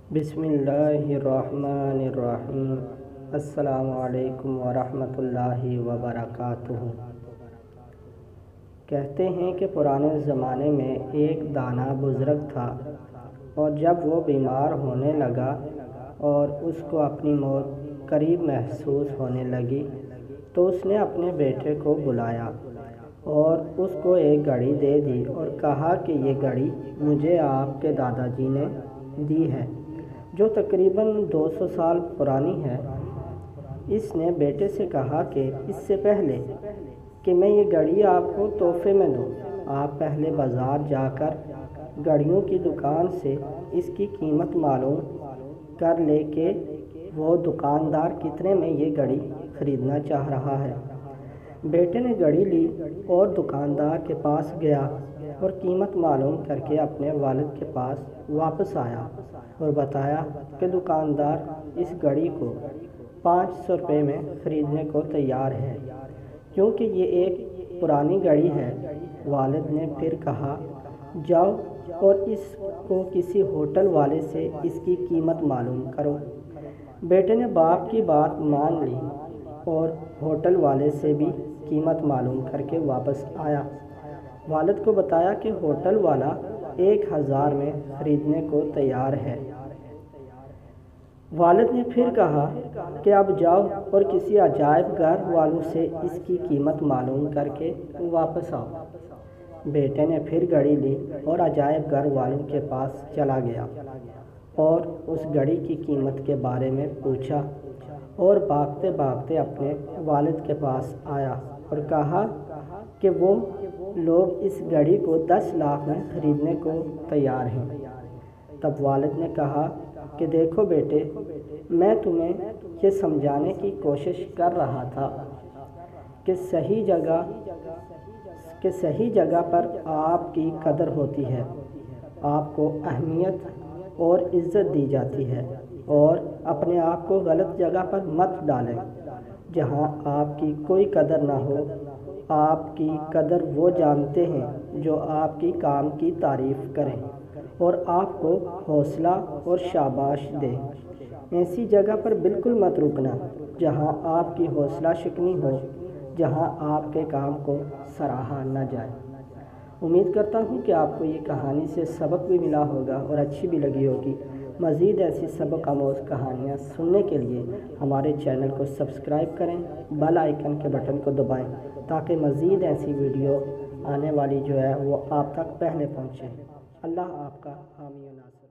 بسم اللہ الرحمن الرحیم۔ السلام علیکم ورحمۃ اللہ وبرکاتہ۔ کہتے ہیں کہ پرانے زمانے میں ایک دانا بزرگ تھا، اور جب وہ بیمار ہونے لگا اور اس کو اپنی موت قریب محسوس ہونے لگی تو اس نے اپنے بیٹے کو بلایا اور اس کو ایک گھڑی دے دی اور کہا کہ یہ گھڑی مجھے آپ کے دادا جی نے دی ہے، جو تقریباً 200 سال پرانی ہے۔ اس نے بیٹے سے کہا کہ اس سے پہلے کہ میں یہ گھڑی آپ کو تحفے میں دوں، آپ پہلے بازار جا کر گھڑیوں کی دکان سے اس کی قیمت معلوم کر لے کہ وہ دکاندار کتنے میں یہ گھڑی خریدنا چاہ رہا ہے۔ بیٹے نے گھڑی لی اور دکاندار کے پاس گیا اور قیمت معلوم کر کے اپنے والد کے پاس واپس آیا اور بتایا کہ دکاندار اس گھڑی کو 500 روپے میں خریدنے کو تیار ہے، کیونکہ یہ ایک پرانی گھڑی ہے۔ والد نے پھر کہا، جاؤ اور اس کو کسی ہوٹل والے سے اس کی قیمت معلوم کرو۔ بیٹے نے باپ کی بات مان لی اور ہوٹل والے سے بھی قیمت معلوم کر کے واپس آیا۔ والد کو بتایا کہ ہوٹل والا 1000 میں خریدنے کو تیار ہے۔ والد نے پھر کہا کہ اب جاؤ اور کسی عجائب گھر والوں سے اس کی قیمت معلوم کر کے واپس آؤ۔ بیٹے نے پھر گھڑی لی اور عجائب گھر والوں کے پاس چلا گیا اور اس گھڑی کی قیمت کے بارے میں پوچھا اور بھاگتے بھاگتے اپنے والد کے پاس آیا اور کہا کہ وہ لوگ اس گھڑی کو 10 لاکھ میں خریدنے کو تیار ہیں۔ تب والد نے کہا کہ دیکھو بیٹے، میں تمہیں یہ سمجھانے کی کوشش کر رہا تھا کہ صحیح جگہ پر آپ کی قدر ہوتی ہے، آپ کو اہمیت اور عزت دی جاتی ہے، اور اپنے آپ کو غلط جگہ پر مت ڈالیں جہاں آپ کی کوئی قدر نہ ہو۔ آپ کی قدر وہ جانتے ہیں جو آپ کی کام کی تعریف کریں اور آپ کو حوصلہ اور شاباش دیں۔ ایسی جگہ پر بالکل مت رکنا جہاں آپ کی حوصلہ شکنی ہو، جہاں آپ کے کام کو سراہا نہ جائے۔ امید کرتا ہوں کہ آپ کو یہ کہانی سے سبق بھی ملا ہوگا اور اچھی بھی لگی ہوگی۔ مزید ایسی سبق آموز کہانیاں سننے کے لیے ہمارے چینل کو سبسکرائب کریں، بیل آئیکن کے بٹن کو دبائیں تاکہ مزید ایسی ویڈیو آنے والی جو ہے وہ آپ تک پہلے پہنچے۔ اللہ آپ کا حامی و ناصر۔